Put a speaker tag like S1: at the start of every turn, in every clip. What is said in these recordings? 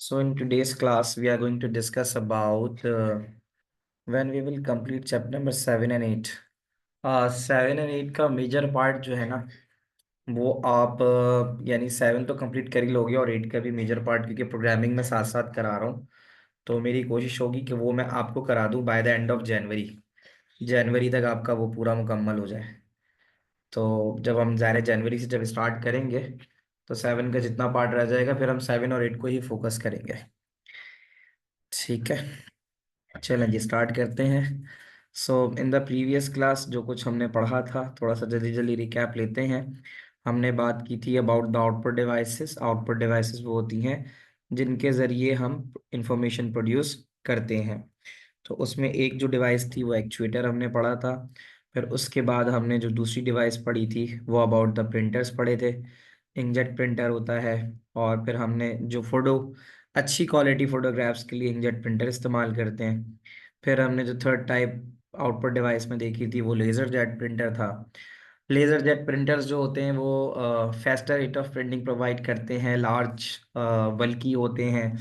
S1: So in today's class, we are going to discuss about when we will complete chapter number 7 and 8. 7 and 8 का major part जो है ना, वो आप यानी 7 तो कंप्लीट कर ही लोगे, और 8 का भी मेजर पार्ट, क्योंकि प्रोग्रामिंग में साथ साथ करा रहा हूँ। तो मेरी कोशिश होगी कि वो मैं आपको करा दूँ by the end of January. जनवरी तक आपका वो पूरा मुकम्मल हो जाए। तो जब हम जा रहे जनवरी से जब स्टार्ट करेंगे, तो 7 का जितना पार्ट रह जाएगा, फिर हम 7 और 8 को ही फोकस करेंगे। ठीक है, चलें जी स्टार्ट करते हैं। सो इन द प्रीवियस क्लास जो कुछ हमने पढ़ा था, थोड़ा सा जल्दी जल्दी रिकैप लेते हैं। हमने बात की थी about the output devices. Output devices वो होती हैं जिनके ज़रिए हम इंफॉर्मेशन प्रोड्यूस करते हैं। तो उसमें एक जो डिवाइस थी वो एक्चुएटर हमने पढ़ा था। फिर उसके बाद हमने जो दूसरी डिवाइस पढ़ी थी वो अबाउट द प्रिंटर्स पढ़े थे। इंकजेट प्रिंटर होता है। और फिर हमने जो फोटो, अच्छी क्वालिटी फोटोग्राफ्स के लिए इंकजेट प्रिंटर इस्तेमाल करते हैं। फिर हमने जो थर्ड टाइप आउटपुट डिवाइस में देखी थी वो लेज़र जेट प्रिंटर था। लेज़र जेट प्रिंटर्स जो होते हैं वो faster rate of printing provide करते हैं, लार्ज बल्कि होते हैं,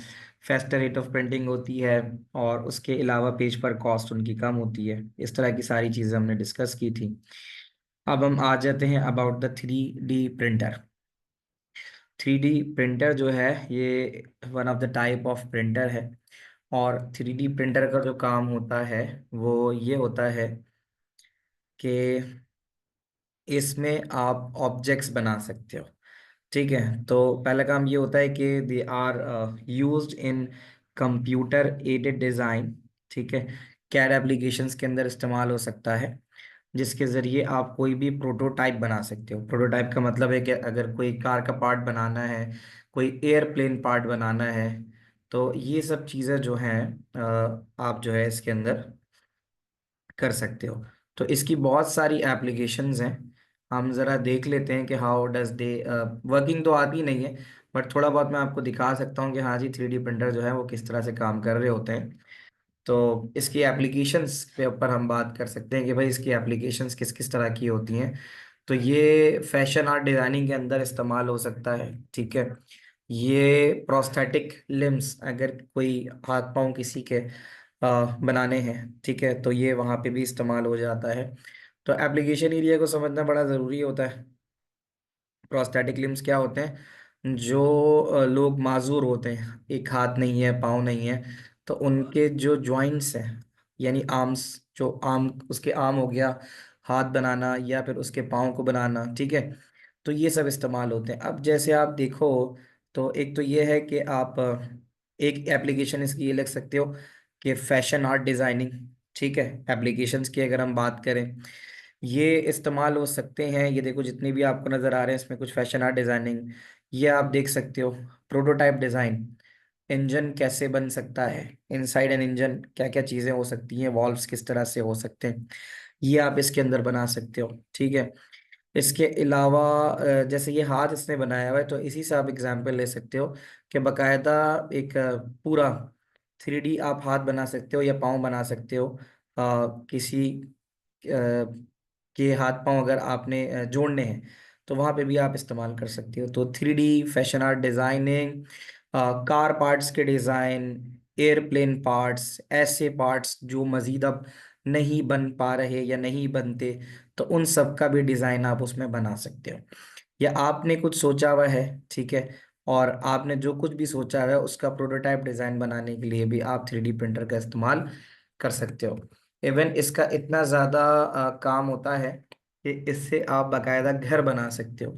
S1: फास्टर रेट ऑफ प्रिंटिंग होती है, और उसके अलावा पेज पर कॉस्ट उनकी कम होती है। इस तरह की सारी चीज़ें हमने डिस्कस की थी। अब हम आ जाते हैं about the 3D printer. 3D printer जो है ये one of the type of printer है। और 3D प्रिंटर का जो काम होता है वो ये होता है कि इसमें आप ऑब्जेक्ट्स बना सकते हो। ठीक है, तो पहला काम ये होता है कि they are used in computer aided design. ठीक है, कैड एप्लीकेशंस के अंदर इस्तेमाल हो सकता है, जिसके ज़रिए आप कोई भी प्रोटोटाइप बना सकते हो। प्रोटोटाइप का मतलब है कि अगर कोई कार का पार्ट बनाना है, कोई एयरप्लेन पार्ट बनाना है, तो ये सब चीज़ें जो हैं आप जो है इसके अंदर कर सकते हो। तो इसकी बहुत सारी एप्लीकेशंस हैं। हम ज़रा देख लेते हैं कि हाउ डज दे वर्किंग। तो आती नहीं है, बट थोड़ा बहुत मैं आपको दिखा सकता हूँ कि हाँ जी 3D प्रिंटर जो है वो किस तरह से काम कर रहे होते हैं। तो इसकी एप्लीकेशंस के ऊपर हम बात कर सकते हैं कि भाई इसकी एप्लीकेशंस किस किस तरह की होती हैं। तो ये फैशन आर्ट डिज़ाइनिंग के अंदर इस्तेमाल हो सकता है। ठीक है, ये प्रोस्थेटिक लिम्स, अगर कोई हाथ पांव किसी के बनाने हैं, ठीक है, तो ये वहाँ पे भी इस्तेमाल हो जाता है। तो एप्लीकेशन एरिया को समझना बड़ा ज़रूरी होता है। प्रोस्थेटिक लिम्स क्या होते हैं? जो लोग माजूर होते हैं, एक हाथ नहीं है, पाँव नहीं है, तो उनके जो जॉइंट्स हैं, यानी आर्म्स, जो आर्म, उसके आर्म हो गया हाथ बनाना या फिर उसके पाँव को बनाना। ठीक है, तो ये सब इस्तेमाल होते हैं। अब जैसे आप देखो, तो एक तो ये है कि आप एक एप्लीकेशन इसकी ये लिख सकते हो कि फैशन आर्ट डिज़ाइनिंग। ठीक है, एप्लीकेशंस की अगर हम बात करें, ये इस्तेमाल हो सकते हैं। ये देखो जितने भी आपको नज़र आ रहे हैं इसमें कुछ फैशन आर्ट डिज़ाइनिंग, ये आप देख सकते हो। प्रोटोटाइप डिज़ाइन, इंजन कैसे बन सकता है, इनसाइड एन इंजन क्या क्या चीज़ें हो सकती हैं, वॉल्व्स किस तरह से हो सकते हैं, ये आप इसके अंदर बना सकते हो। ठीक है, इसके अलावा जैसे ये हाथ इसने बनाया हुआ है, तो इसी से आप एग्जांपल ले सकते हो कि बकायदा एक पूरा 3D आप हाथ बना सकते हो या पाँव बना सकते हो। किसी के हाथ पाँव अगर आपने जोड़ने हैं, तो वहाँ पे भी आप इस्तेमाल कर सकते हो। तो 3D fashion art designing, car parts के डिज़ाइन, एयरप्लेन पार्ट्स, ऐसे पार्ट्स जो मज़ीद अब नहीं बन पा रहे या नहीं बनते, तो उन सब का भी डिज़ाइन आप उसमें बना सकते हो। या आपने कुछ सोचा हुआ है, ठीक है, और आपने जो कुछ भी सोचा हुआ है उसका प्रोटोटाइप डिज़ाइन बनाने के लिए भी आप 3D प्रिंटर का इस्तेमाल कर सकते हो। इवन इसका इतना ज़्यादा काम होता है कि इससे आप बाकायदा घर बना सकते हो।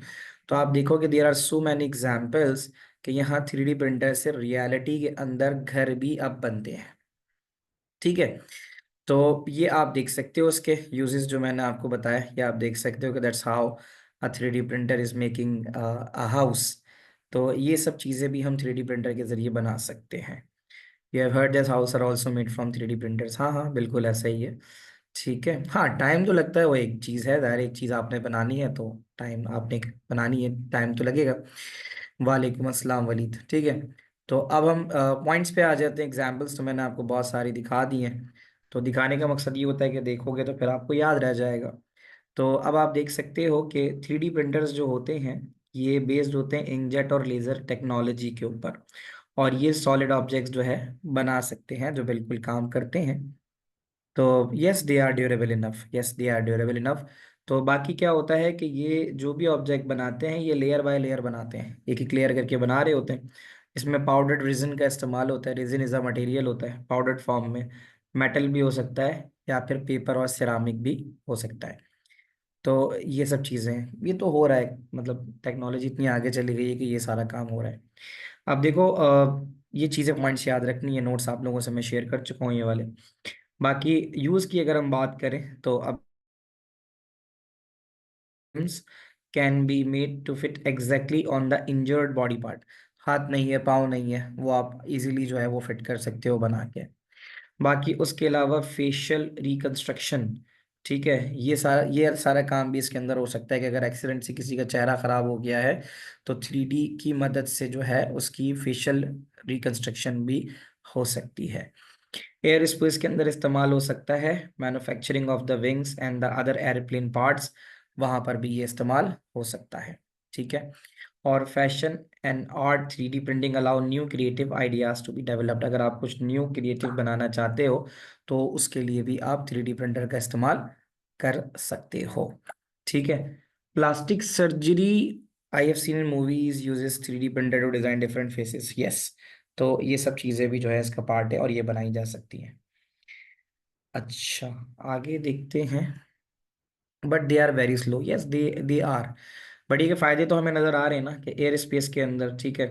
S1: तो आप देखोगे there are so many examples कि यहाँ 3D प्रिंटर से रियलिटी के अंदर घर भी अब बनते हैं। ठीक है, तो ये आप देख सकते हो उसके यूजेस जो मैंने आपको बताया, ये आप देख सकते हो कि that's how a 3D printer is making a house. तो ये सब चीज़ें भी हम 3D प्रिंटर के ज़रिए बना सकते हैं। You have heard that house are also made from 3D printers. हाँ हाँ, बिल्कुल ऐसा ही है। ठीक है, हाँ टाइम तो लगता है, वो एक चीज़ है, ज़ाहिर एक चीज़ आपने बनानी है तो टाइम आपने बनानी है, टाइम तो लगेगा। वालेकुम अस्सलाम वलीद। ठीक है, तो अब हम पॉइंट्स पे आ जाते हैं। एग्जाम्पल्स तो मैंने आपको बहुत सारी दिखा दी हैं। तो दिखाने का मकसद ये होता है कि देखोगे तो फिर आपको याद रह जाएगा। तो अब आप देख सकते हो कि 3D प्रिंटर्स जो होते हैं ये बेस्ड होते हैं इंकजेट और लेज़र टेक्नोलॉजी के ऊपर। और ये सॉलिड ऑब्जेक्ट्स जो है बना सकते हैं, जो बिल्कुल काम करते हैं। तो yes they are durable enough, yes they are durable enough. तो बाकी क्या होता है कि ये जो भी ऑब्जेक्ट बनाते हैं ये लेयर बाय लेयर बनाते हैं, एक एक लेयर करके बना रहे होते हैं। इसमें पाउडर्ड रेजिन का इस्तेमाल होता है। रेजिन इज अ मटेरियल होता है पाउडर्ड फॉर्म में। मेटल भी हो सकता है या फिर पेपर और सिरामिक भी हो सकता है। तो ये सब चीज़ें हैं, ये तो हो रहा है, मतलब टेक्नोलॉजी इतनी आगे चली गई है कि ये सारा काम हो रहा है। अब देखो ये चीज़ें पॉइंट्स याद रखनी है, नोट्स आप लोगों से मैं शेयर कर चुका हूँ ये वाले। बाकी यूज़ की अगर हम बात करें तो अब can be made to fit exactly on the injured body part. हाथ नहीं है, पाँव नहीं है, वो आप इजीली जो है वो फिट कर सकते हो बना के। बाकी उसके अलावा फेशियल रिकंस्ट्रक्शन, ठीक है, ये सारा काम भी इसके अंदर हो सकता है कि अगर एक्सीडेंट से किसी का चेहरा खराब हो गया है तो 3D की मदद से जो है उसकी फेशियल रिकंस्ट्रक्शन भी हो सकती है। एयर स्पेस के अंदर इस्तेमाल हो सकता है, manufacturing of the wings and the other airplane parts, वहां पर भी ये इस्तेमाल हो सकता है। ठीक है। और fashion and art 3D printing allow new creative ideas to be developed. अगर आप कुछ न्यू क्रिएटिव बनाना चाहते हो तो उसके लिए भी आप 3D प्रिंटर का इस्तेमाल कर सकते हो। ठीक है। Plastic surgery I have seen in movies uses 3D printer to design different faces, yes. तो ये सब चीजें भी जो है इसका पार्ट है और ये बनाई जा सकती हैं। अच्छा, आगे देखते हैं। But they are very slow, yes they are. बट ये के फायदे तो हमें नजर आ रहे हैं ना कि एयर स्पेस के अंदर, ठीक है,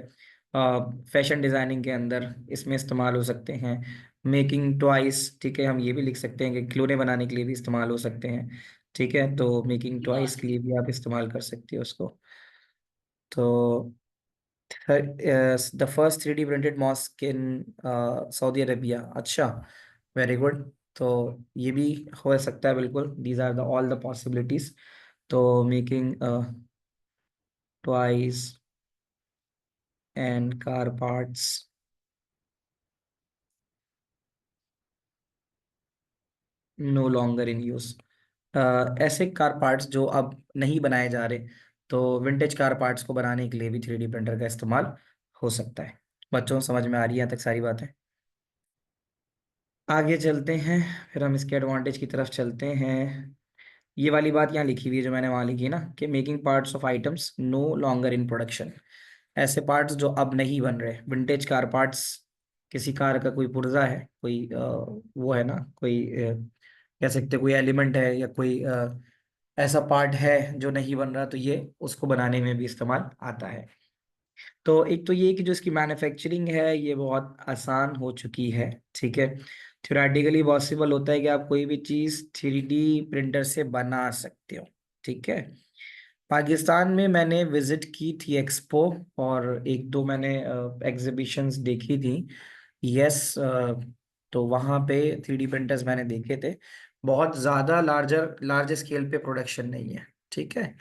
S1: फैशन डिजाइनिंग के अंदर इसमें इस्तेमाल हो सकते हैं। मेकिंग टॉयज, ठीक है, हम ये भी लिख सकते हैं कि खिलौने बनाने के लिए भी इस्तेमाल हो सकते हैं। ठीक है, तो मेकिंग टॉयज के लिए भी आप इस्तेमाल कर सकते हो उसको। तो the first 3D printed mosque in Saudi Arabia, अच्छा, वेरी गुड। तो ये भी हो सकता है बिल्कुल, these are the all the possibilities. तो making toys and car parts no longer in use. ऐसे कार पार्ट्स जो अब नहीं बनाए जा रहे, तो विंटेज कार पार्ट्स को बनाने के लिए भी 3D प्रिंटर का इस्तेमाल हो सकता है। बच्चों समझ में आ रही है यहाँ तक सारी बातें? आगे चलते हैं, फिर हम इसके एडवांटेज की तरफ चलते हैं। ये वाली बात यहाँ लिखी हुई है जो मैंने वहां लिखी है ना, कि making parts of items no longer in production. ऐसे पार्ट्स जो अब नहीं बन रहे, विंटेज कार पार्ट्स, किसी कार का कोई पुर्जा है, कोई वो है ना, कोई कह सकते कोई एलिमेंट है या कोई ऐसा पार्ट है जो नहीं बन रहा, तो ये उसको बनाने में भी इस्तेमाल आता है। तो एक तो ये कि जो इसकी मैन्युफैक्चरिंग है ये बहुत आसान हो चुकी है। ठीक है। थ्योरेटिकली पॉसिबल होता है कि आप कोई भी चीज़ 3D प्रिंटर से बना सकते हो। ठीक है। पाकिस्तान में मैंने विजिट की थी एक्सपो, और एक दो मैंने एग्जीबिशंस देखी थी। यस, तो वहाँ पे 3D प्रिंटर्स मैंने देखे थे। बहुत ज़्यादा लार्ज स्केल पे प्रोडक्शन नहीं है। ठीक है।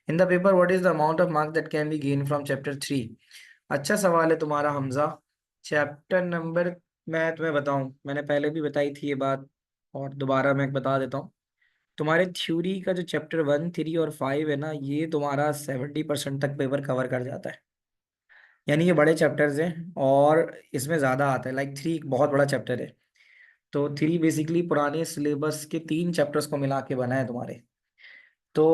S1: In the paper what is the amount of marks that can be gain from chapter 3? अच्छा सवाल है तुम्हारा हमजा। चैप्टर नंबर, मैं तुम्हें बताऊं, मैंने पहले भी बताई थी ये बात और दोबारा मैं बता देता हूँ। तुम्हारे थ्योरी का जो चैप्टर 1, 3 और 5 है ना, ये तुम्हारा 70% तक पेपर कवर कर जाता है। यानी ये बड़े चैप्टर्स हैं और इसमें ज़्यादा आता है। लाइक 3 एक बहुत बड़ा चैप्टर है। तो 3 बेसिकली पुराने सिलेबस के 3 चैप्टर्स को मिला के बना है तुम्हारे। तो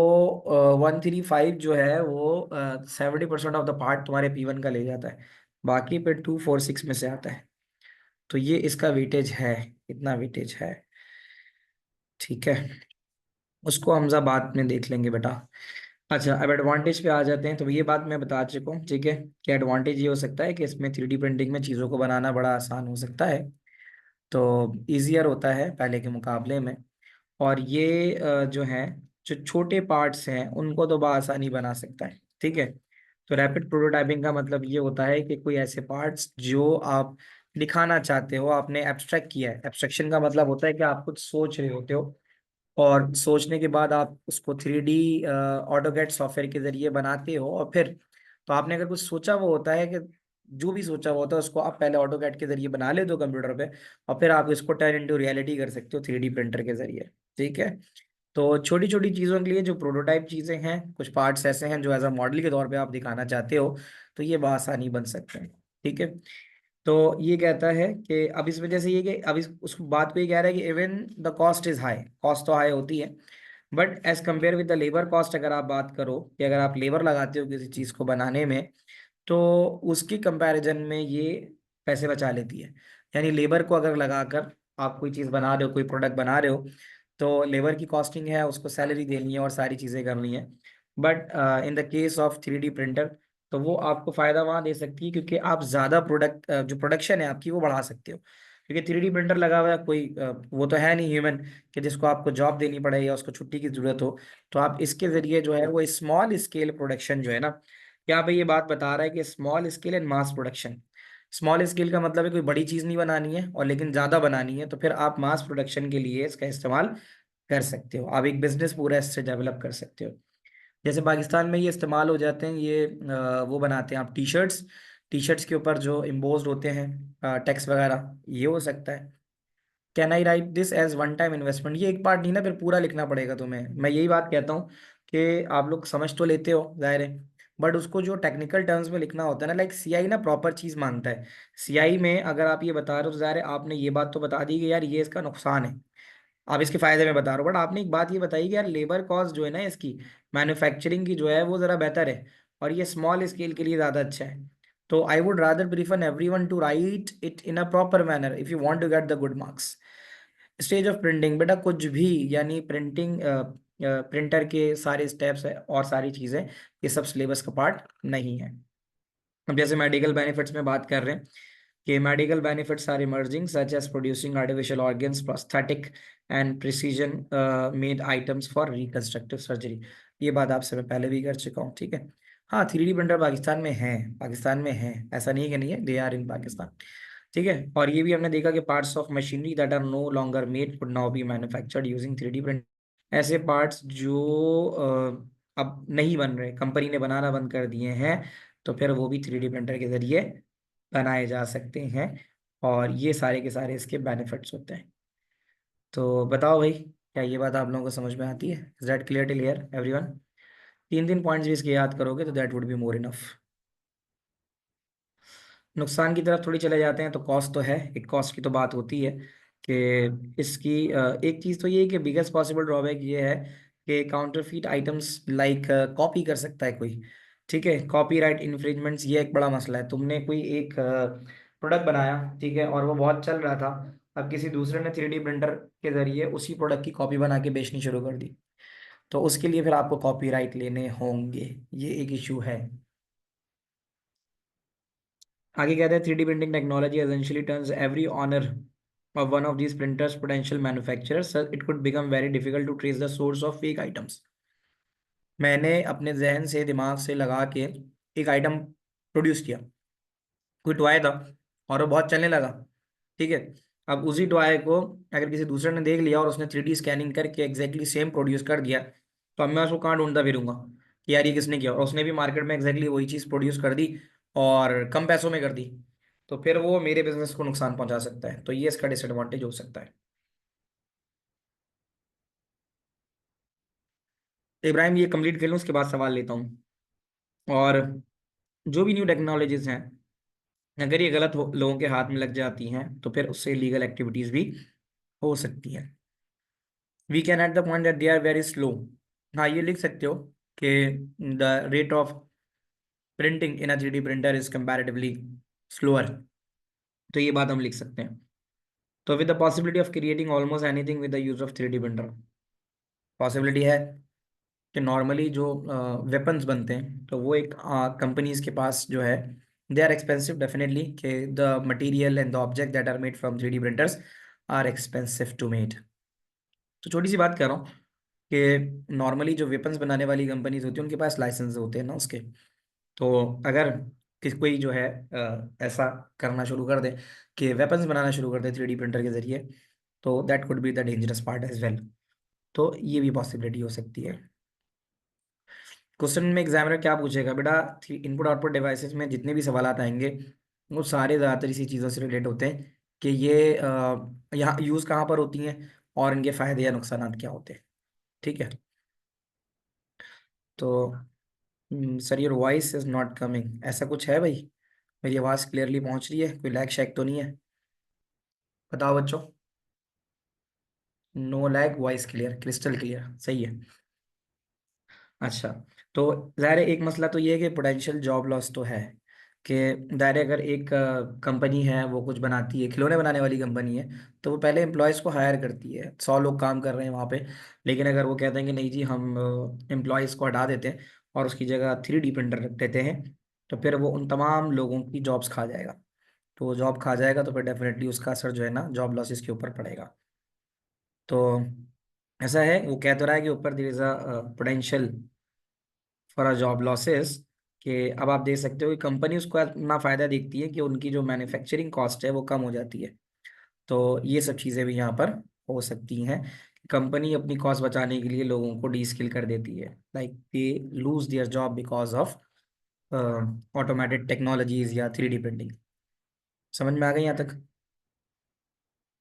S1: 1, 3, 5 जो है वो 70% ऑफ द पार्ट तुम्हारे P1 का ले जाता है। बाकी पे 2, 4, 6 में से आता है। तो ये इसका वेटेज है, इतना वेटेज है। ठीक है। उसको हमजा बाद में देख लेंगे बेटा। अच्छा, अब एडवांटेज पे आ जाते हैं। तो ये बात मैं बता चुका हूँ, ठीक है, कि एडवांटेज ये हो सकता है कि इसमें 3D प्रिंटिंग में चीज़ों को बनाना बड़ा आसान हो सकता है। तो ईजियर होता है पहले के मुकाबले में। और ये जो है, जो छोटे पार्ट्स हैं उनको तो बआसानी बना सकता है। ठीक है। तो रैपिड प्रोटोटाइपिंग का मतलब ये होता है कि कोई ऐसे पार्ट्स जो आप दिखाना चाहते हो, आपने एब्स्ट्रैक्ट किया है। एब्स्ट्रैक्शन का मतलब होता है कि आप कुछ सोच रहे होते हो और सोचने के बाद आप उसको 3D ऑटोकैड सॉफ्टवेयर के जरिए बनाते हो, और फिर तो आपने अगर कुछ सोचा वो होता है कि जो भी सोचा हुआ होता है उसको आप पहले ऑटोकैड के जरिए बना लेते हो कंप्यूटर पे, और फिर आप इसको टर्न इनटू रियलिटी कर सकते हो 3D प्रिंटर के जरिए। ठीक है। तो छोटी छोटी चीज़ों के लिए जो प्रोटोटाइप चीज़ें हैं, कुछ पार्ट्स ऐसे हैं जो एज अ मॉडल के तौर पे आप दिखाना चाहते हो, तो ये बआसानी बन सकते हैं। ठीक है। तो ये कहता है कि अब इस वजह से ये कि अब इस उस बात को ये कह रहा है कि even the cost is high, cost तो हाई होती है, but as compare with the labour cost, अगर आप बात करो कि अगर आप लेबर लगाते हो किसी चीज़ को बनाने में, तो उसकी कंपैरिजन में ये पैसे बचा लेती है। यानी लेबर को अगर लगाकर आप कोई चीज़ बना रहे हो, कोई प्रोडक्ट बना रहे हो, तो लेबर की कॉस्टिंग है, उसको सैलरी देनी है और सारी चीज़ें करनी है। But in the case of 3D printer, तो वो आपको फ़ायदा वहाँ दे सकती है क्योंकि आप ज़्यादा प्रोडक्ट जो प्रोडक्शन है आपकी वो बढ़ा सकते हो। क्योंकि 3D प्रिंटर लगा हुआ है, कोई वो तो है नहीं ह्यूमन कि जिसको आपको जॉब देनी पड़े या उसको छुट्टी की ज़रूरत हो। तो आप इसके ज़रिए जो है वो स्मॉल स्केल प्रोडक्शन जो है ना, यहाँ पे ये बात बता रहा है कि small scale and mass production. Small scale का मतलब है कोई बड़ी चीज़ नहीं बनानी है और लेकिन ज़्यादा बनानी है, तो फिर आप मास प्रोडक्शन के लिए इसका इस्तेमाल कर सकते हो। आप एक बिजनेस पूरा इससे डेवलप कर सकते हो। जैसे पाकिस्तान में ये इस्तेमाल हो जाते हैं, ये वो बनाते हैं आप टी शर्ट्स, टी शर्ट्स के ऊपर जो एम्बोस्ड होते हैं टेक्स्ट वगैरह, ये हो सकता है। Can I write this as one time investment, ये एक पार्ट नहीं ना, फिर पूरा लिखना पड़ेगा तुम्हें। मैं यही बात कहता हूँ कि आप लोग समझ तो लेते हो जाहिर है, बट उसको जो टेक्निकल टर्म्स में लिखना होता है ना, लाइक सीआई ना प्रॉपर चीज़ मांगता है। सीआई में अगर आप ये बता रहे हो तो जाहिर है आपने ये बात तो बता दी कि यार ये इसका नुकसान है, आप इसके फायदे में बता रहे हो, बट आपने एक बात ये बताई कि यार लेबर कॉस्ट जो है ना इसकी, मैन्युफैक्चरिंग की जो है वो ज़रा बेहतर है और ये स्मॉल स्केल के लिए ज़्यादा अच्छा है। तो I would rather prefer everyone to write it in a proper manner if you want to get the good marks. Stage of printing, बेटा कुछ भी, यानी प्रिंटिंग, प्रिंटर के सारे स्टेप्स है और सारी चीज़ें, ये सब सिलेबस का पार्ट नहीं है। अब जैसे मेडिकल बेनिफिट्स में बात कर रहे हैं कि medical benefits are emerging such as producing artificial organs, prosthetic and precision made items for reconstructive surgery. ये बात आपसे मैं पहले भी कर चुका हूँ, ठीक है। हाँ, 3D प्रिंटर पाकिस्तान में है, पाकिस्तान में है, ऐसा नहीं है कि नहीं है, दे आर इन पाकिस्तान, ठीक है। और ये भी हमने देखा कि parts of machinery that are no longer made could now be manufactured using 3D print. ऐसे पार्ट्स जो अब नहीं बन रहे, कंपनी ने बनाना बंद कर दिए हैं, तो फिर वो भी 3D प्रिंटर के जरिए बनाए जा सकते हैं। और ये सारे के सारे इसके बेनिफिट्स होते हैं। तो बताओ भाई, क्या ये बात आप लोगों को समझ में आती है? Is that clear till here everyone? तीन तीन पॉइंट्स भी इसके याद करोगे तो that would be more enough. नुकसान की तरफ थोड़ी चले जाते हैं, तो कॉस्ट तो है, एक कॉस्ट की तो बात होती है कि इसकी एक चीज़ तो ये है कि बिगेस्ट पॉसिबल ड्रॉबैक ये है कि काउंटरफीट आइटम्स लाइक कॉपी कर सकता है कोई, ठीक है। कॉपीराइट इन्फ्रिंजमेंट्स, ये एक बड़ा मसला है। तुमने कोई एक प्रोडक्ट बनाया, ठीक है, और वो बहुत चल रहा था, अब किसी दूसरे ने 3D प्रिंटर के जरिए उसी प्रोडक्ट की कॉपी बना के बेचनी शुरू कर दी, तो उसके लिए फिर आपको कॉपीराइट लेने होंगे, ये एक इशू है। आगे कहते हैं 3D printing technology essentially turns every owner of one of these printers potential manufacturers, so it could become very difficult to trace the source of fake items। मैंने अपने जहन से, दिमाग से लगा के एक आइटम प्रोड्यूस किया, कोई टॉय था, और वो बहुत चलने लगा, ठीक है। अब उसी टॉय को अगर किसी दूसरे ने देख लिया और उसने 3D स्कैनिंग करके एग्जैक्टली सेम प्रोड्यूस कर दिया, तो अब मैं उसको कहाँ ढूंढता फिरूंगा कि यार ये किसने किया, और उसने भी मार्केट में एग्जैक्टली वही चीज़ प्रोड्यूस कर दी और कम पैसों में कर दी, तो फिर वो मेरे बिजनेस को नुकसान पहुंचा सकता है। तो ये इसका डिसएडवांटेज हो सकता है। तो इब्राहिम, ये कंप्लीट कर लूँ, उसके बाद सवाल लेता हूँ। और जो भी न्यू टेक्नोलॉजीज हैं, अगर ये गलत लोगों के हाथ में लग जाती हैं तो फिर उससे लीगल एक्टिविटीज भी हो सकती हैं। We can at the point that they are very slow. हाँ, ये लिख सकते हो कि the rate of printing in a 3D printer is comparatively slower, तो ये बात हम लिख सकते हैं। तो with the possibility of creating almost anything with the use of 3D printer, possibility है कि नॉर्मली जो वेपन्स बनते हैं तो वो एक कंपनीज के पास जो है, दे आर एक्सपेंसिव डेफिनेटली, कि the material and the object that are made from 3D printers are expensive to made. तो छोटी सी बात कर रहा हूँ कि नॉर्मली जो वेपन्स बनाने वाली कंपनीज होती हैं उनके पास लाइसेंस होते हैं ना उसके। तो अगर कोई जो है ऐसा करना शुरू कर दे कि वेपन्स बनाना शुरू कर दे 3D प्रिंटर के जरिए, तो that could be the dangerous part as well. तो ये भी पॉसिबिलिटी हो सकती है। क्वेश्चन में एग्जामिनर क्या पूछेगा बेटा, इनपुट आउटपुट डिवाइसेस में जितने भी सवाल आएंगे वो सारे ज़्यादातर इसी चीज़ों से रिलेट होते हैं कि ये यहाँ यूज़ कहाँ पर होती हैं और इनके फायदे या नुकसान क्या होते हैं, ठीक है। तो sir your voice is not coming, ऐसा कुछ है भाई? मेरी आवाज़ क्लियरली पहुंच रही है? कोई लैग शैग तो नहीं है? बताओ बच्चों। No lag, voice clear, crystal clear, सही है। अच्छा, तो ज़ाहिर है एक मसला तो ये है कि पोटेंशियल जॉब लॉस तो है, कि ज़ाहिर है अगर एक कंपनी है वो कुछ बनाती है, खिलौने बनाने वाली कंपनी है, तो वो पहले एम्प्लॉयज़ को हायर करती है, 100 लोग काम कर रहे हैं वहाँ पे। लेकिन अगर वो कहते हैं कि नहीं जी हम एम्प्लॉयज़ को हटा देते हैं और उसकी जगह 3D प्रिंटर रख देते हैं, तो फिर वो उन तमाम लोगों की जॉब्स खा जाएगा। तो वो जॉब खा जाएगा तो फिर डेफिनेटली उसका असर जो है ना जॉब लॉसेस के ऊपर पड़ेगा। तो ऐसा है, वो कह तो रहा है कि ऊपर there is a potential for a job losses, कि अब आप देख सकते हो कि कंपनी उसको इतना फायदा देखती है कि उनकी जो मैन्युफैक्चरिंग कॉस्ट है वो कम हो जाती है। तो ये सब चीज़ें भी यहाँ पर हो सकती हैं। कंपनी अपनी कॉस्ट बचाने के लिए लोगों को डी स्किल कर देती है, like they lose their job because of automated technologies या 3D प्रिंटिंग। समझ में आ गई यहाँ तक?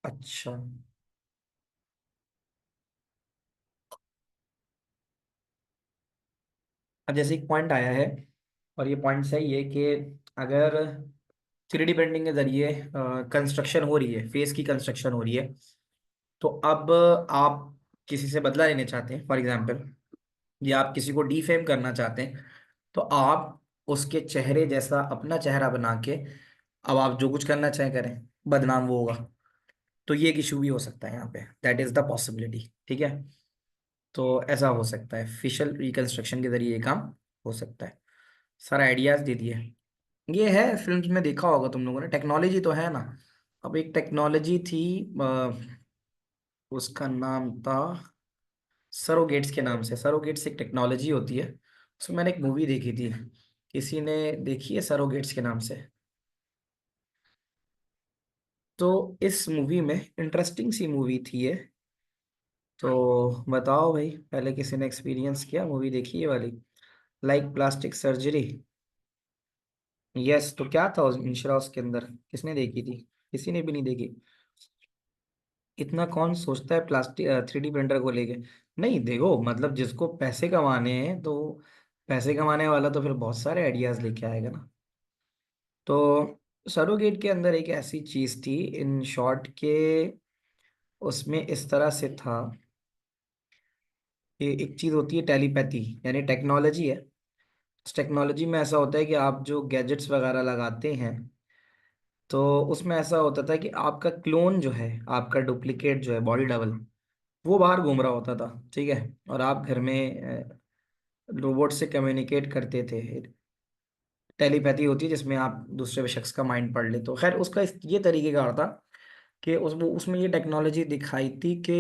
S1: अच्छा, अब जैसे एक पॉइंट आया है, और ये पॉइंट सही है कि अगर 3D प्रिंटिंग के जरिए कंस्ट्रक्शन हो रही है, फेस की कंस्ट्रक्शन हो रही है, तो अब आप किसी से बदला लेने चाहते हैं फॉर एग्जांपल, या आप किसी को डीफेम करना चाहते हैं, तो आप उसके चेहरे जैसा अपना चेहरा बना के अब आप जो कुछ करना चाहें करें, बदनाम वो होगा। तो ये एक इशू भी हो सकता है यहाँ पे, दैट इज द पॉसिबिलिटी। ठीक है, तो ऐसा हो सकता है, फेशियल रिकंस्ट्रक्शन के जरिए ये काम हो सकता है। सारा आइडियाज दे दिए। ये है, फिल्म्स में देखा होगा तुम लोगों ने, टेक्नोलॉजी तो है ना। अब एक टेक्नोलॉजी थी, उसका नाम था सरोगेट्स, के नाम से। सरोगेट्स एक टेक्नोलॉजी होती है, उसमें मैंने एक मूवी देखी थी। किसी ने देखी है सरोगेट्स के नाम से? तो इस मूवी में, इंटरेस्टिंग सी मूवी थी ये। तो बताओ भाई, पहले किसी ने एक्सपीरियंस किया, मूवी देखी है वाली, लाइक प्लास्टिक सर्जरी? यस, तो क्या था उस इंशरा उसके अंदर? किसने देखी थी? किसी ने भी नहीं देखी। इतना कौन सोचता है प्लास्टिक 3D प्रिंटर को लेके? नहीं देखो, मतलब जिसको पैसे कमाने हैं तो पैसे कमाने वाला तो फिर बहुत सारे आइडियाज लेके आएगा ना। तो सरोगेट के अंदर एक ऐसी चीज थी, इन शॉर्ट के, उसमें इस तरह से था कि एक चीज होती है टेलीपैथी, यानी टेक्नोलॉजी है। इस टेक्नोलॉजी में ऐसा होता है कि आप जो गैजेट्स वगैरह लगाते हैं, तो उसमें ऐसा होता था कि आपका क्लोन जो है, आपका डुप्लीकेट जो है, बॉडी डबल, वो बाहर घूम रहा होता था। ठीक है, और आप घर में रोबोट से कम्युनिकेट करते थे। टेलीपैथी होती है जिसमें आप दूसरे शख्स का माइंड पढ़ लेते हो। खैर उसका ये तरीके का था कि उसमें ये टेक्नोलॉजी दिखाई थी कि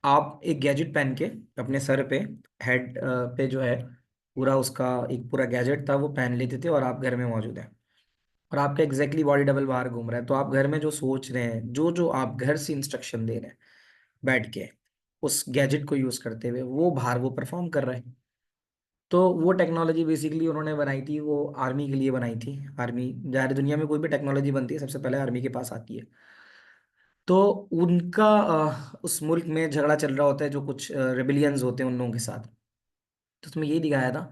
S1: आप एक गैजेट पहन के अपने सर पे, हेड पे जो है, पूरा उसका एक पूरा गैजेट था वो पहन लेते थे, और आप घर में मौजूद हैं, और आपका एग्जैक्टली बॉडी डबल बाहर घूम रहा है। तो आप घर में जो सोच रहे हैं, जो जो आप घर से इंस्ट्रक्शन दे रहे हैं बैठ के, उस गैजेट को यूज करते हुए, वो बाहर वो परफॉर्म कर रहा है। तो वो टेक्नोलॉजी बेसिकली उन्होंने बनाई थी, वो आर्मी के लिए बनाई थी। आर्मी, जाहिर है दुनिया में कोई भी टेक्नोलॉजी बनती है सबसे पहले आर्मी के पास आती है। तो उनका उस मुल्क में झगड़ा चल रहा होता है, जो कुछ रेबिलियंस होते हैं उन लोगों के साथ। तो उसमें यही दिखाया था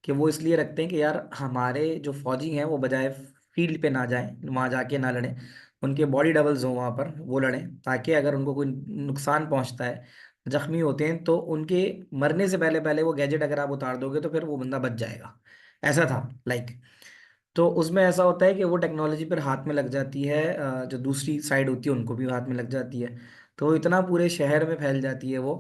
S1: कि वो इसलिए रखते हैं कि यार हमारे जो फौजी हैं वो बजाय फील्ड पे ना जाएं, वहां जाके ना लड़ें, उनके बॉडी डबल्स हों वहां पर, वो लड़ें, ताकि अगर उनको कोई नुकसान पहुंचता है, जख्मी होते हैं, तो उनके मरने से पहले पहले वो गैजेट अगर आप उतार दोगे तो फिर वो बंदा बच जाएगा। ऐसा था लाइक। तो उसमें ऐसा होता है कि वो टेक्नोलॉजी फिर हाथ में लग जाती है, जो दूसरी साइड होती है उनको भी हाथ में लग जाती है। तो वो इतना पूरे शहर में फैल जाती है वो,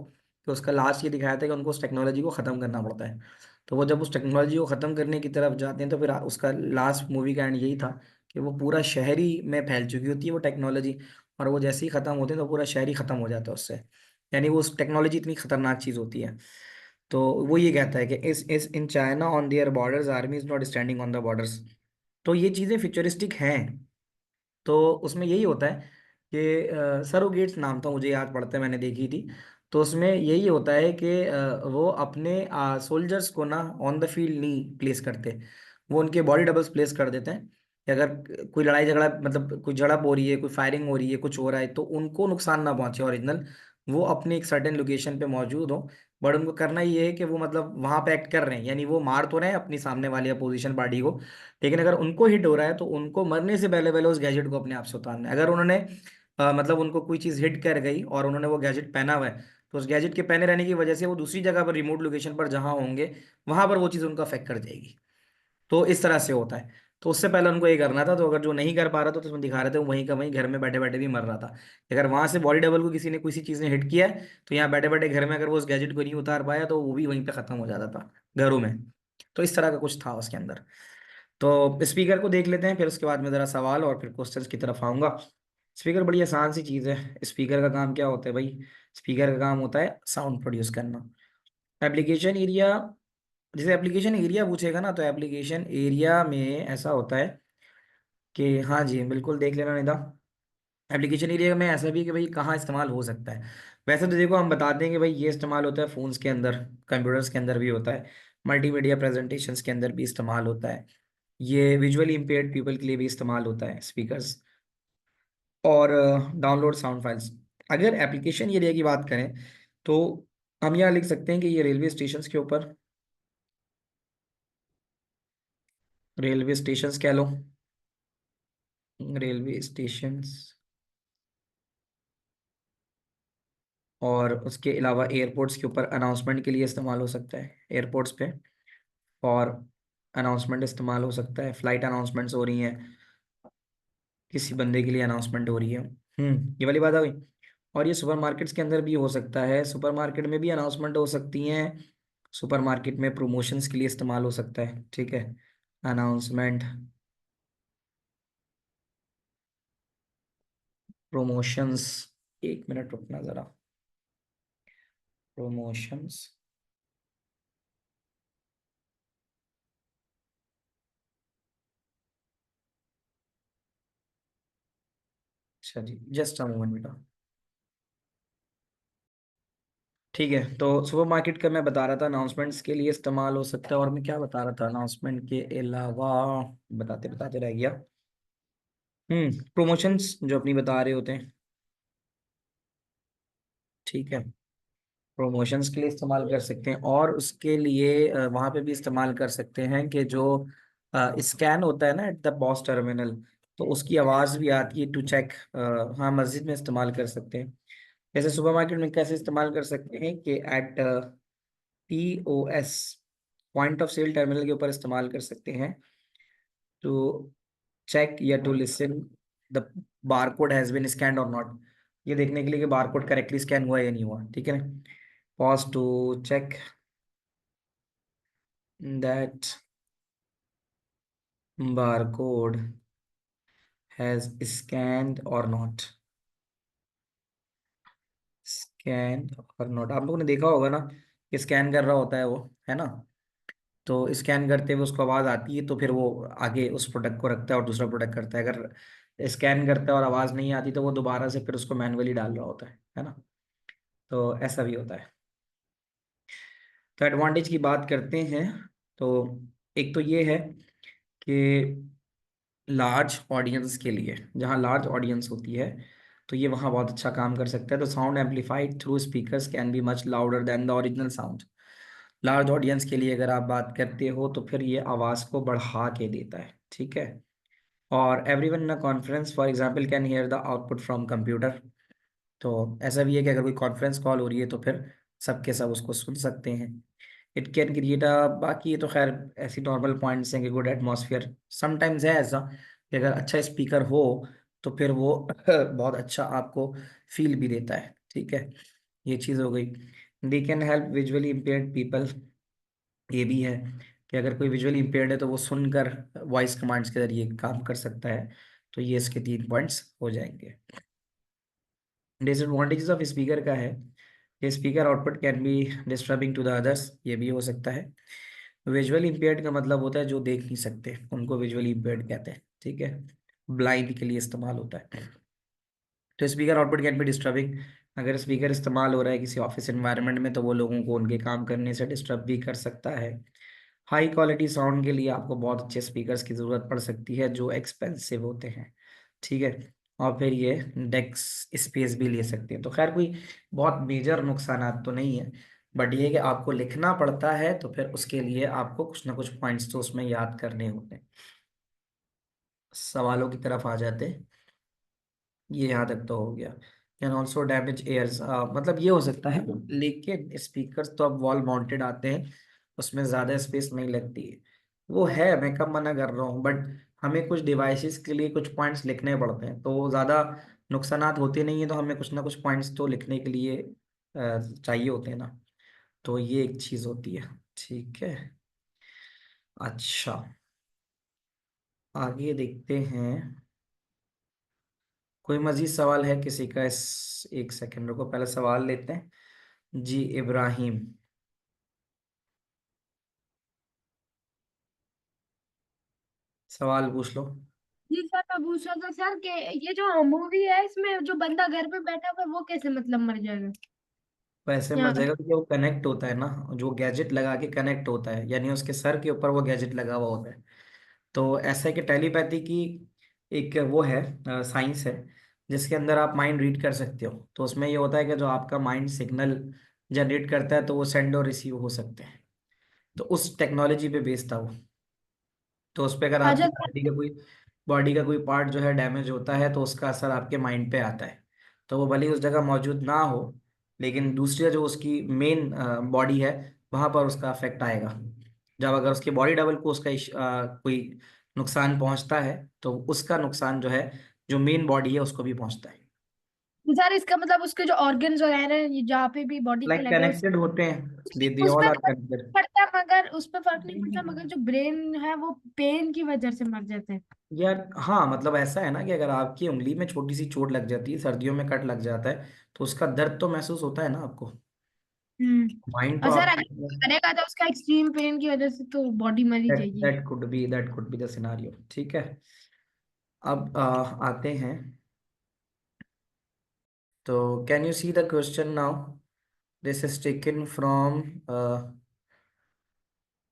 S1: कि उसका लास्ट ये दिखाया था कि उनको उस टेक्नोलॉजी को ख़त्म करना पड़ता है। तो वो जब उस टेक्नोलॉजी को ख़त्म करने की तरफ जाते हैं, तो फिर उसका लास्ट मूवी का एंड यही था कि वो पूरा शहरी में फैल चुकी होती है वो टेक्नोलॉजी, और वो जैसे ही ख़त्म होते हैं तो पूरा शहर ही ख़त्म हो जाता है उससे। यानी वो उस टेक्नोलॉजी इतनी खतरनाक चीज़ होती है। तो वो ये कहता है कि इस in China on their borders army is not standing on the borders. तो ये चीज़ें फ्यूचरिस्टिक हैं। तो उसमें यही होता है कि सरोगेट्स नाम था, मुझे याद पड़ता है, मैंने देखी थी। तो उसमें यही होता है कि वो अपने सोल्जर्स को ना ऑन द फील्ड नहीं प्लेस करते, वो उनके बॉडी डबल्स प्लेस कर देते हैं, कि अगर कोई लड़ाई झगड़ा, मतलब कोई झड़प हो रही है, कोई फायरिंग हो रही है, कुछ हो रहा है, तो उनको नुकसान ना पहुंचे ओरिजिनल, वो अपने एक सर्टेन लोकेशन पे मौजूद हो, बट उनको करना ये है कि वो मतलब वहां पे एक्ट कर रहे हैं, यानी वो मार तो रहे हैं अपनी सामने वाली अपोजिशन पार्टी को, लेकिन अगर उनको हिट हो रहा है तो उनको मरने से पहले पहले उस गैजेट को अपने आप से उतारना है। अगर उन्होंने मतलब उनको कोई चीज हिट कर गई और उन्होंने वो गैजेट पहना हुआ है, तो उस गैजेट के पहने रहने की वजह से वो दूसरी जगह पर, रिमोट लोकेशन पर जहां होंगे, वहां पर वो चीज उनको अफेक्ट कर जाएगी। तो इस तरह से होता है। तो उससे पहले उनको ये करना था, तो अगर जो नहीं कर पा रहा था तो उसमें दिखा रहे थे वो वहीं का वहीं घर में बैठे बैठे भी मर रहा था। अगर वहां से बॉडी डबल को किसी ने किसी चीज ने हिट किया है, तो यहाँ बैठे बैठे घर में अगर वो उस गैजेट को नहीं उतार पाया तो वो भी वहीं पे खत्म हो जाता था घरों में। तो इस तरह का कुछ था उसके अंदर। तो स्पीकर को देख लेते हैं, फिर उसके बाद में जरा सवाल और फिर क्वेश्चंस की तरफ आऊंगा। स्पीकर बड़ी आसान सी चीज है। स्पीकर का काम क्या होता है भाई? स्पीकर का काम होता है साउंड प्रोड्यूस करना। एप्लीकेशन एरिया, जैसे एप्लीकेशन एरिया पूछेगा ना, तो एप्लीकेशन एरिया में ऐसा होता है कि, हाँ जी बिल्कुल देख लेना निदा, एप्लीकेशन एरिया में ऐसा भी है कि भाई कहाँ इस्तेमाल हो सकता है। वैसे तो देखो हम बताते हैं कि भाई ये इस्तेमाल होता है फ़ोन्स के अंदर, कंप्यूटर्स के अंदर भी होता है, मल्टीमीडिया प्रेजेंटेशंस के अंदर भी इस्तेमाल होता है, ये विजुअली इम्पेयर्ड पीपल के लिए भी इस्तेमाल होता है स्पीकर्स, और डाउनलोड साउंड फाइल्स। अगर एप्लीकेशन एरिया की बात करें तो हम यहाँ लिख सकते हैं कि ये रेलवे स्टेशन के ऊपर, रेलवे स्टेशन कह लो, रेलवे स्टेशंस, और उसके अलावा एयरपोर्ट्स के ऊपर अनाउंसमेंट के लिए इस्तेमाल हो सकता है, एयरपोर्ट्स पे और अनाउंसमेंट इस्तेमाल हो सकता है, फ्लाइट अनाउंसमेंट्स हो रही हैं, किसी बंदे के लिए अनाउंसमेंट हो रही है, ये वाली बात आ गई। और ये सुपरमार्केट्स के अंदर भी हो सकता है, सुपरमार्केट में भी अनाउंसमेंट हो सकती हैं, सुपरमार्केट में प्रमोशंस के लिए इस्तेमाल हो सकता है, ठीक है, अनाउंसमेंट, प्रमोशंस, एक मिनट रुकना जरा, प्रमोशंस, अच्छा जी जस्ट अ मोमेंट बेटा। ठीक है, तो सुपरमार्केट का मैं बता रहा था अनाउंसमेंट्स के लिए इस्तेमाल हो सकता है, और मैं क्या बता रहा था अनाउंसमेंट के अलावा, बताते बताते रह गया। प्रमोशंस जो अपनी बता रहे होते हैं, ठीक है, प्रमोशंस के लिए इस्तेमाल कर सकते हैं, और उसके लिए वहां पे भी इस्तेमाल कर सकते हैं कि जो स्कैन होता है ना एट द पॉस टर्मिनल, तो उसकी आवाज भी आती है टू चेक। हाँ, मस्जिद में इस्तेमाल कर सकते हैं। जैसे सुपरमार्केट में कैसे इस्तेमाल कर सकते हैं कि at POS, point of sale terminal के ऊपर इस्तेमाल कर सकते हैं, टू चेक या to listen the bar code has been scanned और नॉट, ये देखने के लिए कि बार कोड करेक्टली स्कैन हुआ या नहीं हुआ, ठीक है ना। Pause to check that bar code has scanned और नॉट, स्कैन और नॉट, आप लोगों ने देखा होगा ना कि स्कैन कर रहा होता है वो, है ना, तो स्कैन करते हुए उसको आवाज आती है, तो फिर वो आगे उस प्रोडक्ट को रखता है और दूसरा प्रोडक्ट करता है। अगर स्कैन करता है और आवाज नहीं आती तो वो दोबारा से फिर उसको मैनुअली डाल रहा होता है ना। तो ऐसा भी होता है। तो एडवांटेज की बात करते हैं, तो एक तो ये है कि लार्ज ऑडियंस के लिए, जहाँ लार्ज ऑडियंस होती है, तो ये वहाँ बहुत अच्छा काम कर सकता है। तो sound amplified through speakers can be much louder than the original sound. Large audience के लिए अगर आप बात करते हो तो फिर ये आवाज़ को बढ़ा के देता है, ठीक है। और everyone in a conference for example can hear the output from computer. तो ऐसा भी है कि अगर कोई कॉन्फ्रेंस कॉल हो रही है तो फिर सबके सब उसको सुन सकते हैं। इट कैन क्रिएट अ, बाकी ये तो खैर ऐसी नॉर्मल पॉइंट्स हैं कि गुड एटमॉस्फेयर समटाइम्स है ऐसा कि अगर अच्छा स्पीकर हो तो फिर वो बहुत अच्छा आपको फील भी देता है, ठीक है। ये चीज़ हो गई। They can help visually impaired people, ये भी है कि अगर कोई विजुअली इम्पेयर्ड है तो वो सुनकर वॉइस कमांड्स के जरिए काम कर सकता है। तो ये इसके 3 पॉइंट्स हो जाएंगे। डिसएडवांटेजेस ऑफ स्पीकर का है कि speaker output can be disturbing to the others, ये भी हो सकता है। विजुअली इम्पेयर्ड का मतलब होता है जो देख नहीं सकते, उनको विजुअली इम्पेयर्ड कहते हैं, ठीक है। ब्लाइंड के लिए इस्तेमाल होता है। तो speaker output can be disturbing, अगर स्पीकर इस्तेमाल हो रहा है किसी ऑफिस एनवायरनमेंट में तो वो लोगों को उनके काम करने से डिस्टर्ब भी कर सकता है। हाई क्वालिटी साउंड के लिए आपको बहुत अच्छे स्पीकर्स की ज़रूरत पड़ सकती है जो एक्सपेंसिव होते हैं, ठीक है। और फिर ये डेस्क स्पेस भी ले सकते हैं। तो खैर कोई बहुत मेजर नुकसानात तो नहीं है, बट ये कि आपको लिखना पड़ता है, तो फिर उसके लिए आपको कुछ ना कुछ पॉइंट्स तो उसमें याद करने होते हैं। सवालों की तरफ आ जाते हैं। ये यहाँ तक तो हो गया। कैन ऑल्सो डैमेज एयर्स, मतलब ये हो सकता है, लेकिन स्पीकर्स तो अब वॉल माउंटेड आते हैं, उसमें ज़्यादा स्पेस नहीं लगती है। वो है, मैं कब मना कर रहा हूँ, बट हमें कुछ डिवाइसेस के लिए कुछ पॉइंट्स लिखने पड़ते हैं, तो ज़्यादा नुकसानात होते नहीं है, तो हमें कुछ ना कुछ पॉइंट्स तो लिखने के लिए चाहिए होते हैं ना। तो ये एक चीज़ होती है। ठीक है। अच्छा, आगे देखते हैं। कोई मजीद सवाल है किसी का? इस एक सेकंड रुको, पहले सवाल लेते हैं। जी इब्राहिम, सवाल पूछ लो।
S2: जी सर, मैं पूछ रहा था सर कि ये जो मूवी है इसमें जो बंदा घर पे बैठा हुआ है वो कैसे मतलब मर जाएगा?
S1: वैसे मर
S2: यहाँ
S1: जाएगा क्योंकि वो कनेक्ट होता है ना, जो गैजेट लगा के कनेक्ट होता है, यानी उसके सर के ऊपर वो गैजेट लगा हुआ होता है। तो ऐसा है कि टेलीपैथी की एक वो है, साइंस है, जिसके अंदर आप माइंड रीड कर सकते हो। तो उसमें ये होता है कि जो आपका माइंड सिग्नल जनरेट करता है, तो वो सेंड और रिसीव हो सकते हैं। तो उस टेक्नोलॉजी पे बेस्ड था वो। तो उस पर अगर आपकी
S2: अच्छा सर।
S1: बॉडी का कोई पार्ट जो है डैमेज होता है, तो उसका असर आपके माइंड पे आता है। तो वो भले ही उस जगह मौजूद ना हो, लेकिन दूसरी जो उसकी मेन बॉडी है, वहां पर उसका अफेक्ट आएगा। जब अगर उसकी बॉडी डबल को उसका कोई नुकसान पहुंचता है, तो उसका नुकसान जो है, जो मेन बॉडी है, उसको भी पहुंचता है।
S2: सर इसका मतलब उसके जो ऑर्गन्स वगैरह हैं, ये जहाँ पे भी बॉडी के
S1: लाइक
S2: लगे उस
S1: कनेक्टेड होते हैं, दे
S2: उस
S1: ऑल
S2: पे
S1: आर
S2: फर्क
S1: कनेक्टेड।
S2: पड़ता है, मगर उस पे फर्क नहीं पड़ता, मगर जो ब्रेन है वो पेन की वजह से मर जाते हैं।
S1: यार हाँ, मतलब ऐसा है ना कि अगर आपकी उंगली में छोटी सी चोट लग जाती है, सर्दियों में कट लग जाता है, तो उसका दर्द तो महसूस होता है ना आपको। माइंड तो
S2: और सर
S1: आप,
S2: अगर करेगा तो उसका एक्सट्रीम पेन की वजह से तो बॉडी मर ही
S1: दैट
S2: जाएगी।
S1: That could be the scenario. ठीक है। अब आते हैं। तो can you see the question now? This is taken from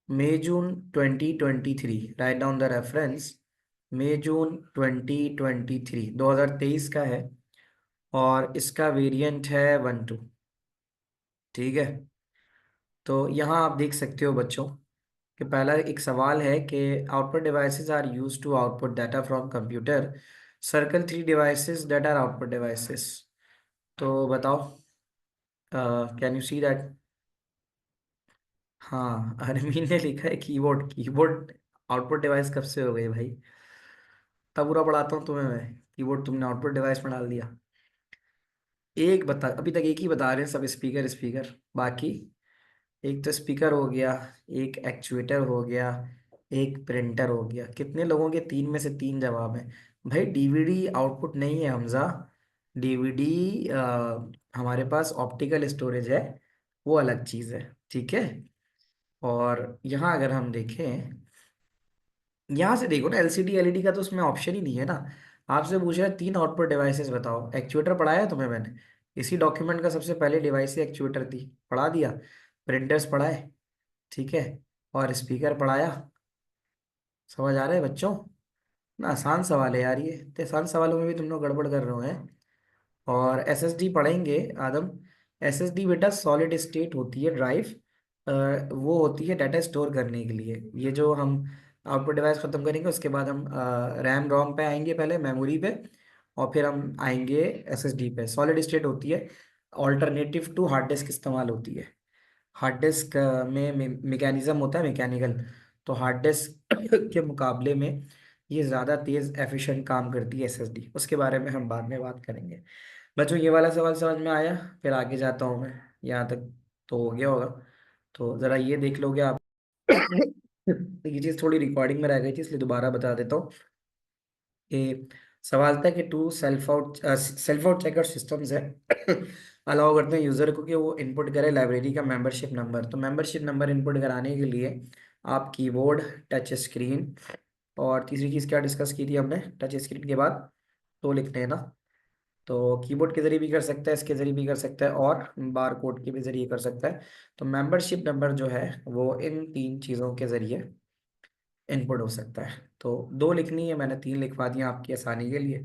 S1: May June 2023। Write down the reference. May June 2023, 2023 का है। और इसका वेरिएंट है 1 2। ठीक है। तो यहाँ आप देख सकते हो बच्चों, कि पहला एक सवाल है कि output devices are used to output data from computer. Circle 3 devices that are output devices. तो बताओ, कैन यू सी दैट? हाँ, अरमीन ने लिखा है कीबोर्ड। कीबोर्ड आउटपुट डिवाइस कब से हो गई भाई? तब पूरा पढ़ाता हूँ तुम्हें मैं, कीबोर्ड तुमने आउटपुट डिवाइस में डाल दिया। एक बता, अभी तक एक ही बता रहे हैं सब, स्पीकर स्पीकर। बाकी एक तो स्पीकर हो गया, एक एक्चुएटर हो गया, एक प्रिंटर हो गया। कितने लोगों के तीन में से तीन जवाब हैं? भाई डीवीडी आउटपुट नहीं है हमजा। डीवीडी हमारे पास ऑप्टिकल स्टोरेज है, वो अलग चीज़ है। ठीक है। और यहाँ अगर हम देखें, यहाँ से देखो ना, एलसीडी एलईडी का तो उसमें ऑप्शन ही नहीं है ना। आपसे पूछ रहा है तीन आउटपुट डिवाइसेस बताओ। एक्चुएटर पढ़ाया है तुम्हें मैंने? इसी डॉक्यूमेंट का सबसे पहले डिवाइस ही एक्चुएटर थी, पढ़ा दिया। प्रिंटर्स पढ़ाए, ठीक है, और स्पीकर पढ़ाया। समझ आ रहा है बच्चों? ना आसान सवाल है यार ये, इतने आसान सवालों में भी तुम लोग गड़बड़ कर रहे हो हैं। और एसएसडी पढ़ेंगे आदम। एसएसडी बेटा सॉलिड स्टेट होती है ड्राइव, वो होती है डाटा स्टोर करने के लिए। ये जो हम आउटपुट डिवाइस खत्म करेंगे, उसके बाद हम रैम रोम पे आएंगे, पहले मेमोरी पे, और फिर हम आएंगे एसएसडी पे। सॉलिड स्टेट होती है, ऑल्टरनेटिव टू हार्ड डिस्क इस्तेमाल होती है। हार्ड डिस्क में मैकेनिज्म होता है मैकेनिकल, तो हार्ड डिस्क के मुकाबले में ये ज़्यादा तेज़ एफिशिएंट काम करती है एसएसडी। उसके बारे में हम बाद में बात करेंगे। बच्चों ये वाला सवाल समझ में आया? फिर आगे जाता हूँ मैं। यहाँ तक तो हो गया होगा। तो ज़रा ये देख लोगे आप। ये चीज़ थोड़ी रिकॉर्डिंग में रह गई थी, इसलिए दोबारा बता देता हूँ कि सवाल था कि to self out checker systems है, अलाउ करते हैं यूज़र को कि वो इनपुट करे लाइब्रेरी का मेंबरशिप नंबर। तो मेंबरशिप नंबर इनपुट कराने के लिए आप कीबोर्ड, टच स्क्रीन, और तीसरी चीज़ क्या डिस्कस की थी हमने टच स्क्रीन के बाद? तो लिखते हैं ना। तो कीबोर्ड के जरिए भी कर सकता है, इसके जरिए भी कर सकता है, और बार कोड के भी जरिए कर सकता है। तो मेंबरशिप नंबर जो है, वो इन तीन चीज़ों के जरिए इनपुट हो सकता है। तो दो लिखनी है, मैंने तीन लिखवा दिया आपकी आसानी के लिए।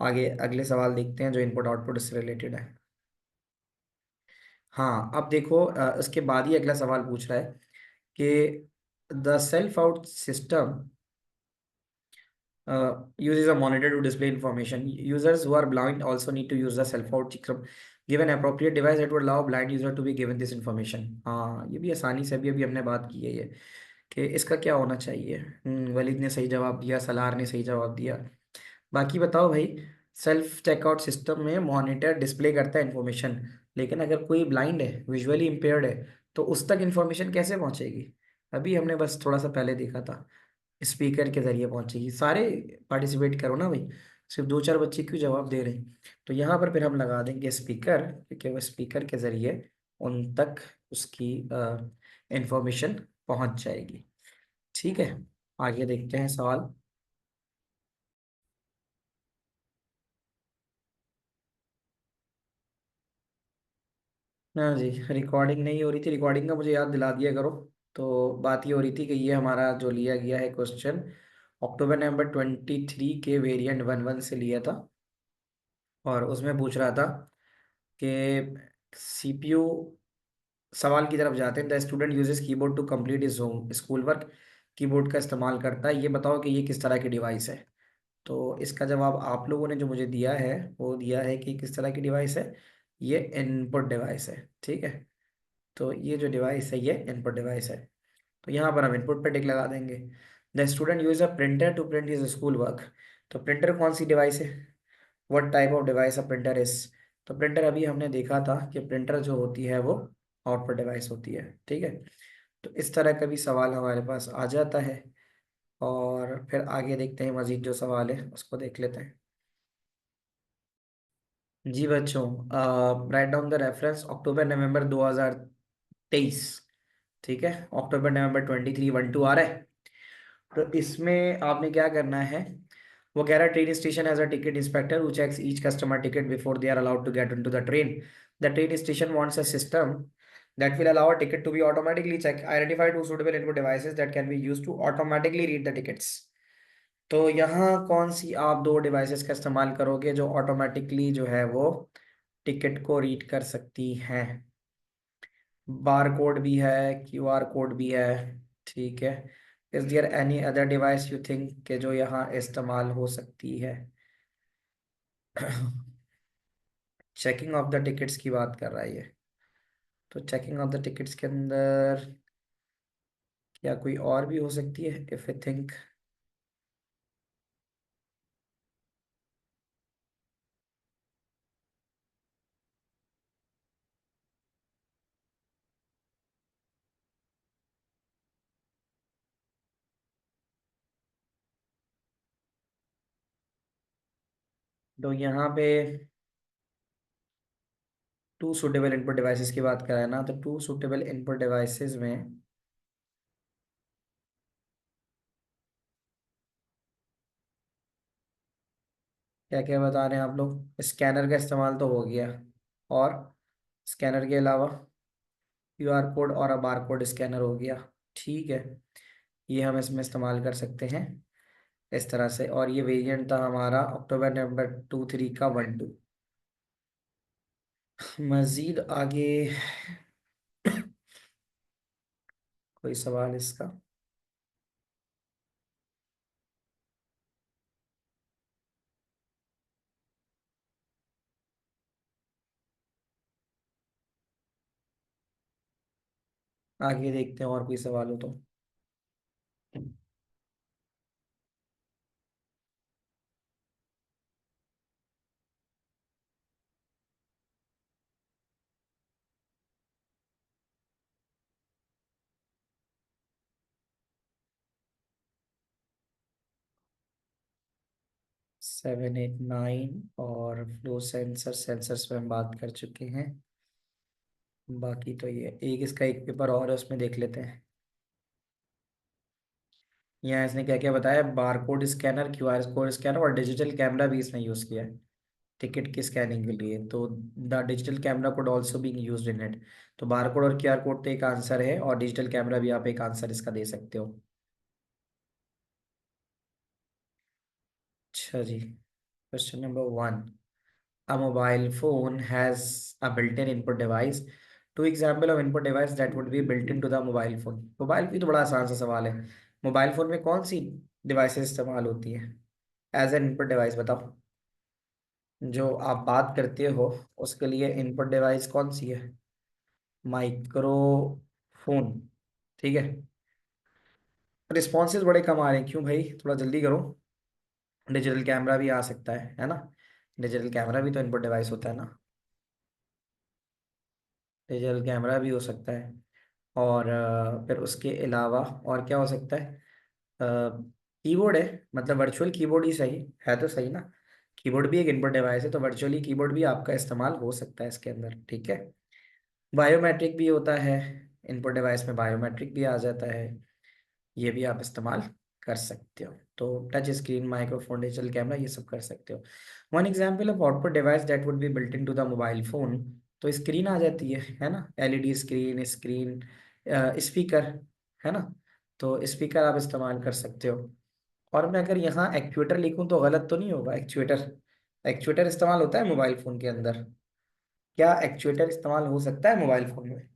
S1: आगे अगले सवाल देखते हैं जो इनपुट आउटपुट से रिलेटेड है। हाँ, अब देखो इसके बाद ही अगला सवाल पूछ रहा है कि the self out system uses a monitor to display information. Users who are blind also need to use the self-out system. Give an appropriate device that would allow blind user to be given this information. हाँ, ये भी आसानी से अभी अभी हमने बात की है ये, कि इसका क्या होना चाहिए। वलीद ने सही जवाब दिया, सलार ने सही जवाब दिया। बाकी बताओ भाई, सेल्फ चेकआउट सिस्टम में मॉनिटर डिस्प्ले करता है इन्फॉर्मेशन, लेकिन अगर कोई ब्लाइंड है, विजुअली इम्पेयर्ड है, तो उस तक इन्फॉर्मेशन कैसे पहुंचेगी? अभी हमने बस थोड़ा सा पहले देखा था, स्पीकर के जरिए पहुंचेगी। सारे पार्टिसिपेट करो ना भाई, सिर्फ दो चार बच्चे क्यों जवाब दे रहे हैं? तो यहाँ पर फिर हम लगा देंगे स्पीकर, क्योंकि वो स्पीकर के जरिए उन तक उसकी इंफॉर्मेशन पहुंच जाएगी। ठीक है, आगे देखते हैं सवाल। ना जी, रिकॉर्डिंग नहीं हो रही थी, रिकॉर्डिंग का मुझे याद दिला दिया करो। तो बात ये हो रही थी कि ये हमारा जो लिया गया है क्वेश्चन, अक्टूबर नवंबर 23 के वेरिएंट 11 से लिया था, और उसमें पूछ रहा था कि सीपीयू, सवाल की तरफ जाते हैं। The student uses keyboard to complete his home school work, keyboard का इस्तेमाल करता है, ये बताओ कि ये किस तरह की डिवाइस है? तो इसका जवाब आप लोगों ने जो मुझे दिया है, वो दिया है कि किस तरह की डिवाइस है, ये इनपुट डिवाइस है। ठीक है, तो ये जो डिवाइस है ये इनपुट डिवाइस है। तो यहाँ पर हम इनपुट पे टिक लगा देंगे। The student use a printer to print his school work, तो प्रिंटर कौन सी डिवाइस है? What type of device a printer is? तो प्रिंटर अभी हमने देखा था कि प्रिंटर जो होती है वो आउटपुट डिवाइस होती है। ठीक है, तो इस तरह का भी सवाल हमारे पास आ जाता है। और फिर आगे देखते हैं, मजीद जो सवाल है उसको देख लेते हैं। जी बच्चों, राइट डाउन द रेफरेंस अक्टूबर नवंबर 2023। ठीक है, अक्टूबर नवंबर 23 12 आ रहा है। तो इसमें आपने क्या करना है, वो कह रहा है train station as a ticket inspector who checks each customer ticket before they are allowed to get into the train. The train station wants a system that will allow a ticket to be automatically checked. Identify two suitable input devices that can be used to automatically read the tickets. तो यहाँ कौन सी आप दो devices का इस्तेमाल करोगे जो automatically जो है वो टिकट को रीड कर सकती हैं? बार कोड भी है, क्यूआर कोड भी है। ठीक है, is there any other device you think के जो यहाँ इस्तेमाल हो सकती है? चेकिंग ऑफ द टिकट्स की बात कर रहा है ये। तो चेकिंग ऑफ द टिकट्स के अंदर क्या कोई और भी हो सकती है, इफ यू थिंक? तो यहाँ पे टू सुटेबल इनपुट डिवाइसेस की बात करें ना, तो टू सुटेबल इनपुट डिवाइसेस में क्या क्या बता रहे हैं आप लोग? स्कैनर का इस्तेमाल तो हो गया, और स्कैनर के अलावा क्यूआर कोड और बार कोड स्कैनर हो गया। ठीक है, ये हम इसमें इस्तेमाल कर सकते हैं इस तरह से। और ये वेरिएंट था हमारा अक्टूबर नवंबर 23 का 12। मजीद आगे कोई सवाल इसका? आगे देखते हैं और कोई सवाल हो तो। 7 8 9 और फ्लो सेंसर, सेंसर्स पे हम बात कर चुके हैं। बाकी तो ये एक, इसका एक पेपर और है, उसमें देख लेते हैं। यहाँ इसने क्या क्या बताया, barcode scanner, QR code scanner और डिजिटल कैमरा भी इसने यूज़ किया है टिकट की स्कैनिंग के लिए। तो the digital camera code also being used in it. तो बारकोड और क्यूआर कोड तो एक आंसर है, और डिजिटल कैमरा भी आप एक आंसर इसका दे सकते हो। अच्छा जी, question number 1। A mobile phone has a built-in input device two example of input device that would be built in to the mobile phone. Mobile भी तो बड़ा आसान सा सवाल है। मोबाइल फोन में कौन सी डिवाइसेस इस्तेमाल होती है एज एन इनपुट डिवाइस, बताओ। जो आप बात करते हो उसके लिए इनपुट डिवाइस कौन सी है? माइक्रोफोन। ठीक है। रिस्पॉन्सेज बड़े कम आ रहे हैं, क्यों भाई, थोड़ा जल्दी करो। डिजिटल कैमरा भी आ सकता है ना? डिजिटल कैमरा भी तो इनपुट डिवाइस होता है ना? डिजिटल कैमरा भी हो सकता है। और फिर उसके अलावा और क्या हो सकता है? कीबोर्ड है, मतलब वर्चुअल कीबोर्ड ही सही है तो सही ना। कीबोर्ड भी एक इनपुट डिवाइस है, तो वर्चुअली कीबोर्ड भी आपका इस्तेमाल हो सकता है इसके अंदर, ठीक है। बायोमेट्रिक भी होता है, इनपुट डिवाइस में बायोमेट्रिक भी आ जाता है, ये भी आप इस्तेमाल कर सकते हो। तो touch screen, microphone, digital camera, ये सब कर सकते हो। One example of output device that would be built into the mobile phone, तो स्क्रीन आ जाती है ना, एलईडी स्क्रीन, स्क्रीन, स्पीकर, है ना। तो स्पीकर आप इस्तेमाल कर सकते हो। और मैं अगर यहाँ एक्चुएटर लिखूं तो गलत तो नहीं होगा? एक्चुएटर, एक्चुएटर इस्तेमाल होता है मोबाइल फोन के अंदर? क्या एक्चुएटर इस्तेमाल हो सकता है मोबाइल फोन में?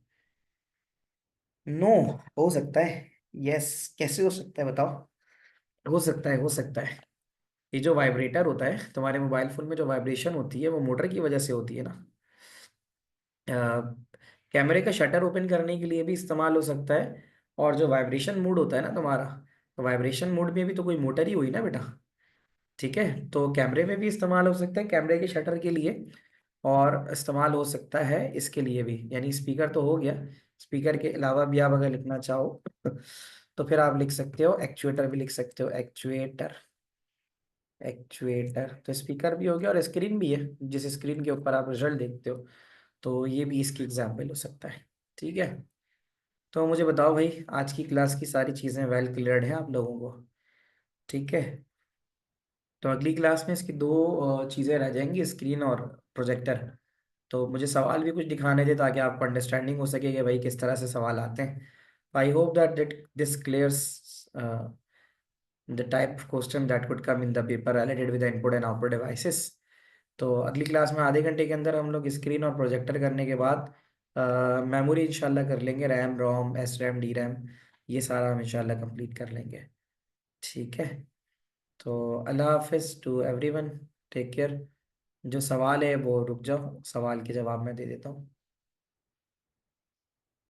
S1: नो, हो सकता है। यस, कैसे हो सकता है बताओ? हो सकता है, हो सकता है। ये जो वाइब्रेटर होता है तुम्हारे मोबाइल फोन में, जो वाइब्रेशन होती है वो मोटर की वजह से होती है ना। कैमरे का शटर ओपन करने के लिए भी इस्तेमाल हो सकता है। और जो वाइब्रेशन मोड होता है ना तुम्हारा, तो वाइब्रेशन मोड में भी तो कोई मोटर ही हुई ना बेटा। ठीक है, तो कैमरे में भी इस्तेमाल हो सकता है, कैमरे के शटर के लिए। और इस्तेमाल हो सकता है इसके लिए भी, यानी स्पीकर तो हो गया। स्पीकर के अलावा भी आप अगर लिखना चाहो तो फिर आप लिख सकते हो एक्चुएटर भी लिख सकते हो, एक्चुएटर। एक्चुएटर तो स्पीकर भी हो गया और स्क्रीन भी है, जिस स्क्रीन के ऊपर आप रिजल्ट देखते हो। तो ये भी इसकी एग्जाम्पल हो सकता है। ठीक है। तो मुझे बताओ भाई, आज की क्लास की सारी चीज़ें वेल क्लियर्ड है आप लोगों को? ठीक है। तो अगली क्लास में इसकी दो चीज़ें रह जाएंगी, स्क्रीन और प्रोजेक्टर। तो मुझे सवाल भी कुछ दिखाने दे ताकि आपको अंडरस्टैंडिंग हो सके कि भाई किस तरह से सवाल आते हैं। I hope that this clears the type of question that could come in the paper related with the input and output devices। तो अगली क्लास में आधे घंटे के अंदर हम लोग स्क्रीन और प्रोजेक्टर करने के बाद मेमोरी इंशाल्लाह कर लेंगे, RAM ROM S RAM D RAM, ये सारा हम इंशाल्लाह कंप्लीट कर लेंगे। ठीक है। तो अल्लाह हाफिज़ टू एवरीवन, टेक केयर। जो सवाल है वो रुक जाओ, सवाल के जवाब मैं दे देता हूँ।